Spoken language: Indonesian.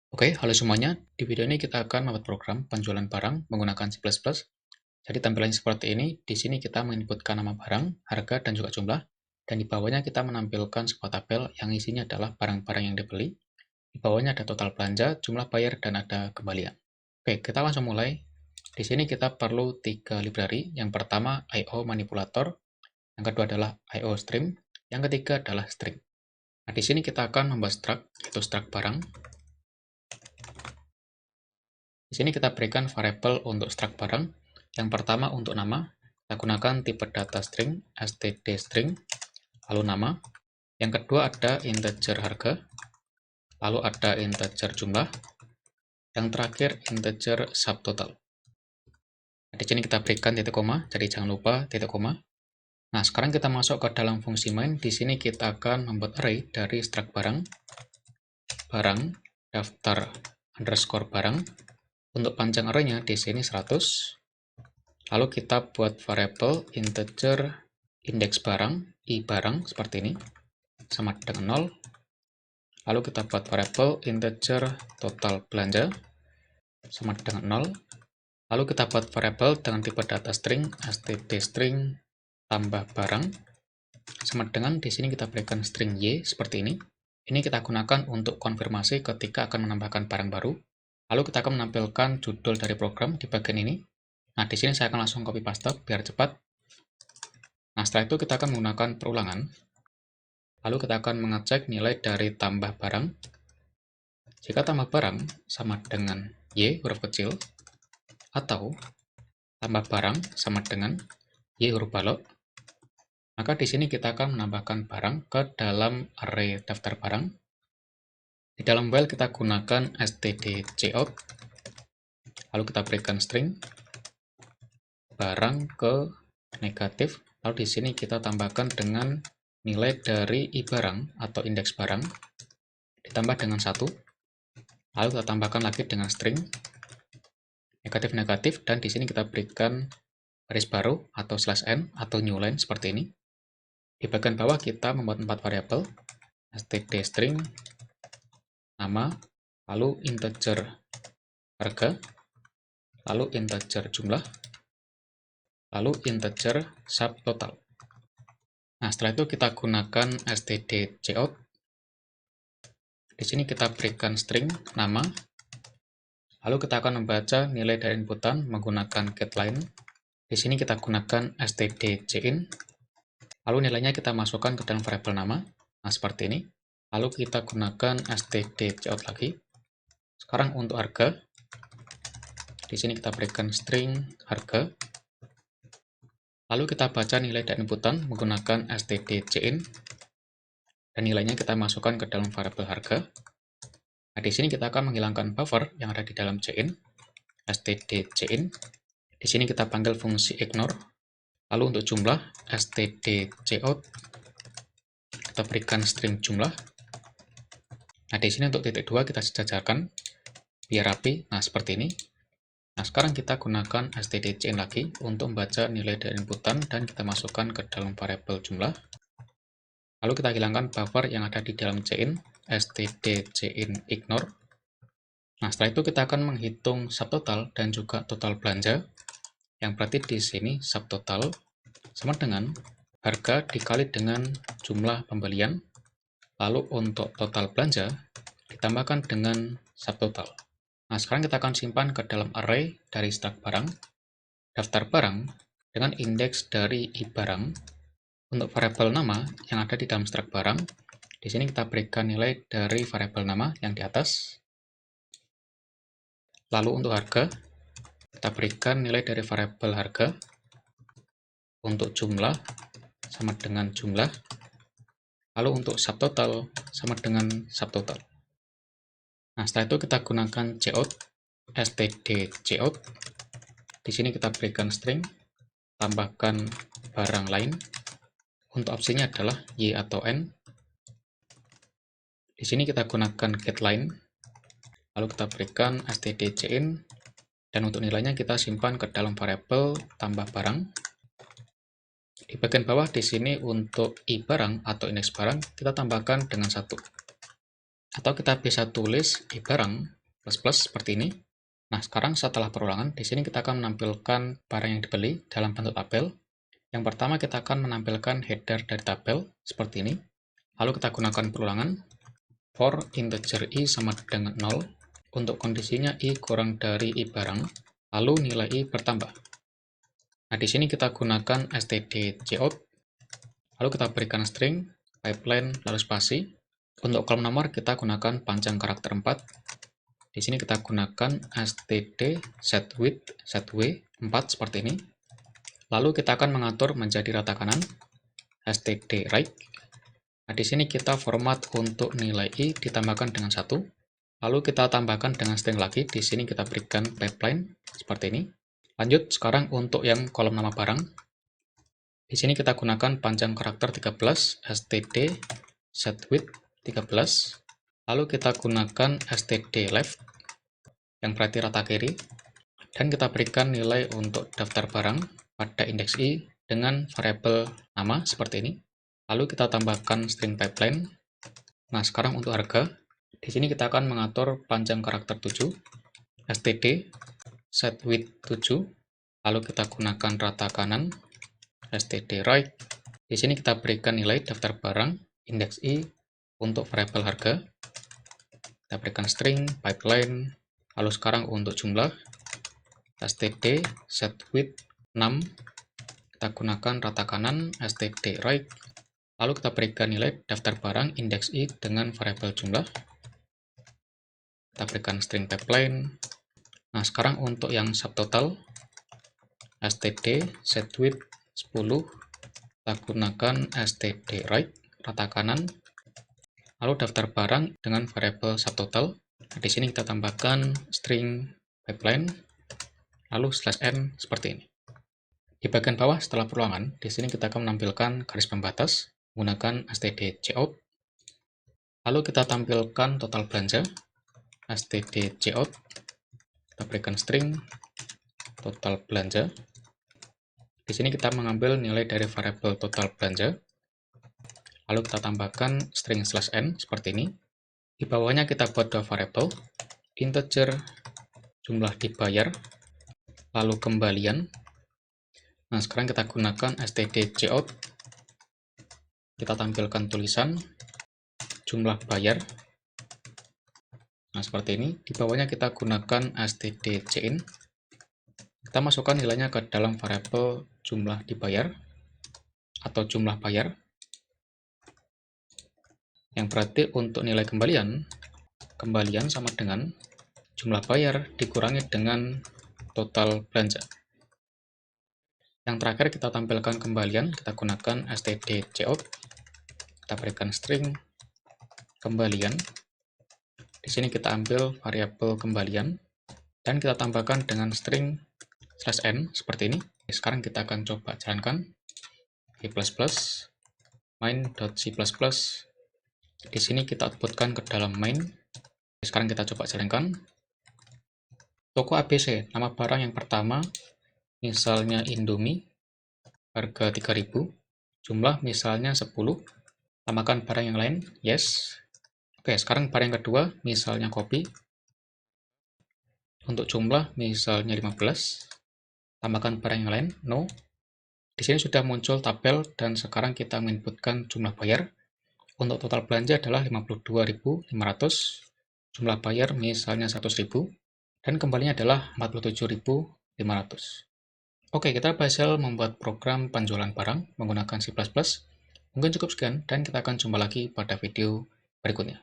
Oke, halo semuanya. Di video ini kita akan membuat program penjualan barang menggunakan C++. Jadi tampilannya seperti ini. Di sini kita menginputkan nama barang, harga, dan juga jumlah. Dan di bawahnya kita menampilkan sebuah tabel yang isinya adalah barang-barang yang dibeli. Di bawahnya ada total belanja, jumlah bayar, dan ada kembalian. Oke, kita langsung mulai. Di sini kita perlu 3 library. Yang pertama IO manipulator, yang kedua adalah IO stream, yang ketiga adalah string. Nah, di sini kita akan membuat struct, yaitu struct barang. Di sini kita berikan variabel untuk struct barang. Yang pertama untuk nama, kita gunakan tipe data string, std string, lalu nama. Yang kedua ada integer harga, lalu ada integer jumlah. Yang terakhir integer subtotal. Nah, di sini kita berikan titik koma, jadi jangan lupa titik koma. Nah, sekarang kita masuk ke dalam fungsi main. Di sini kita akan membuat array dari struct barang, daftar underscore barang. Untuk panjang arraynya di sini 100. Lalu kita buat variabel integer indeks barang, i barang seperti ini, sama dengan 0. Lalu kita buat variabel integer total belanja, sama dengan 0. Lalu kita buat variabel dengan tipe data string, std string, tambah barang, sama dengan di sini kita berikan string y seperti ini. Ini kita gunakan untuk konfirmasi ketika akan menambahkan barang baru. Lalu kita akan menampilkan judul dari program di bagian ini. Nah, di sini saya akan langsung copy paste biar cepat. Nah, setelah itu kita akan menggunakan perulangan. Lalu kita akan mengecek nilai dari tambah barang. Jika tambah barang sama dengan Y huruf kecil, atau tambah barang sama dengan Y huruf balok, maka di sini kita akan menambahkan barang ke dalam array daftar barang. Di dalam while kita gunakan std_cout, lalu kita berikan string barang ke negatif, lalu di sini kita tambahkan dengan nilai dari i barang atau indeks barang ditambah dengan 1. Lalu kita tambahkan lagi dengan string negatif-negatif, dan di sini kita berikan garis baru atau /n atau new line seperti ini. Di bagian bawah kita membuat 4 variabel, std string, nama, lalu integer harga, lalu integer jumlah, lalu integer subtotal. Nah, setelah itu kita gunakan std_cout. Di sini kita berikan string nama, lalu kita akan membaca nilai dari inputan menggunakan getLine. Di sini kita gunakan std_in, lalu nilainya kita masukkan ke dalam variabel nama. Nah, seperti ini. Lalu kita gunakan std_cout lagi. Sekarang untuk harga, di sini kita berikan string harga. Lalu kita baca nilai dari inputan menggunakan std_in, dan nilainya kita masukkan ke dalam variabel harga. Nah, di sini kita akan menghilangkan buffer yang ada di dalam cin, std_cin. Di sini kita panggil fungsi ignore. Lalu untuk jumlah, std_cout, kita berikan string jumlah. Nah, di sini untuk titik 2 kita sejajarkan biar rapi. Nah, seperti ini. Nah, sekarang kita gunakan std_cin lagi untuk membaca nilai dari inputan dan kita masukkan ke dalam variabel jumlah. Lalu kita hilangkan buffer yang ada di dalam cin, std_cin ignore. Nah, setelah itu kita akan menghitung subtotal dan juga total belanja. Yang berarti di sini subtotal sama dengan harga dikali dengan jumlah pembelian. Lalu untuk total belanja ditambahkan dengan subtotal. Nah, sekarang kita akan simpan ke dalam array dari struct barang, daftar barang dengan indeks dari i barang. Untuk variabel nama yang ada di dalam struct barang, di sini kita berikan nilai dari variabel nama yang di atas. Lalu untuk harga, kita berikan nilai dari variabel harga. Untuk jumlah sama dengan jumlah. Lalu untuk subtotal sama dengan subtotal. Nah, setelah itu kita gunakan cout, std_cout. Di sini kita berikan string, tambahkan barang lain. Untuk opsinya adalah y atau n. Di sini kita gunakan getLine. Lalu kita berikan std_cin, dan untuk nilainya kita simpan ke dalam variabel tambah barang. Di bagian bawah di sini untuk i barang atau indeks barang kita tambahkan dengan 1. Atau kita bisa tulis i barang seperti ini. Nah, sekarang setelah perulangan, di sini kita akan menampilkan barang yang dibeli dalam bentuk tabel. Yang pertama kita akan menampilkan header dari tabel seperti ini. Lalu kita gunakan perulangan for integer i sama dengan 0. Untuk kondisinya i kurang dari i barang, lalu nilai i bertambah. Nah, di sini kita gunakan std_cout. Lalu kita berikan string, pipeline, lalu spasi. Untuk kolom nomor kita gunakan panjang karakter 4. Di sini kita gunakan std setWidth setW 4 seperti ini. Lalu kita akan mengatur menjadi rata kanan std right. Nah, di sini kita format untuk nilai i ditambahkan dengan 1. Lalu kita tambahkan dengan string lagi. Di sini kita berikan pipeline seperti ini. Lanjut sekarang untuk yang kolom nama barang. Di sini kita gunakan panjang karakter 13 std setWidth 13. Lalu kita gunakan std left yang berarti rata kiri, dan kita berikan nilai untuk daftar barang pada indeks i dengan variabel nama seperti ini. Lalu kita tambahkan string pipeline. Nah, sekarang untuk harga, di sini kita akan mengatur panjang karakter 7, std setWidth 7, lalu kita gunakan rata kanan, std right. Di sini kita berikan nilai daftar barang indeks i untuk variabel harga. Kita berikan string pipeline. Lalu sekarang untuk jumlah, std setWidth 6, kita gunakan rata kanan, std right. Lalu kita berikan nilai daftar barang indeks i dengan variabel jumlah. Kita berikan string pipeline. Nah, sekarang untuk yang subtotal, std setWidth 10, kita gunakan std right, rata kanan. Lalu daftar barang dengan variabel subtotal. Nah, di sini kita tambahkan string pipeline, lalu /n seperti ini. Di bagian bawah setelah perulangan, di sini kita akan menampilkan garis pembatas menggunakan std_cout. Lalu kita tampilkan total belanja, std_cout. Kita berikan string total belanja. Di sini kita mengambil nilai dari variabel total belanja. Lalu kita tambahkan string /n seperti ini. Di bawahnya kita buat dua variabel, integer jumlah dibayar, lalu kembalian. Nah, sekarang kita gunakan std_cout. Kita tampilkan tulisan jumlah bayar. Nah, seperti ini. Di bawahnya kita gunakan std_cin. Kita masukkan nilainya ke dalam variabel jumlah dibayar atau jumlah bayar. Yang berarti untuk nilai kembalian sama dengan jumlah bayar dikurangi dengan total belanja. Yang terakhir kita tampilkan kembalian, kita gunakan std_cout. Kita berikan string kembalian. Di sini kita ambil variabel kembalian dan kita tambahkan dengan string /n seperti ini. Sekarang kita akan coba jalankan C++ main.c++. Di sini kita outputkan ke dalam main. Sekarang kita coba jalankan. Toko ABC, nama barang yang pertama, misalnya Indomie, harga 3.000, jumlah misalnya 10, tambahkan barang yang lain, yes. Oke, sekarang barang yang kedua, misalnya kopi, untuk jumlah misalnya 15, tambahkan barang yang lain, no. Di sini sudah muncul tabel dan sekarang kita menginputkan jumlah bayar. Untuk total belanja adalah 52.500, jumlah bayar misalnya 100.000, dan kembalinya adalah 47.500. Oke, kita berhasil membuat program penjualan barang menggunakan C++. Mungkin cukup sekian, dan kita akan jumpa lagi pada video berikutnya.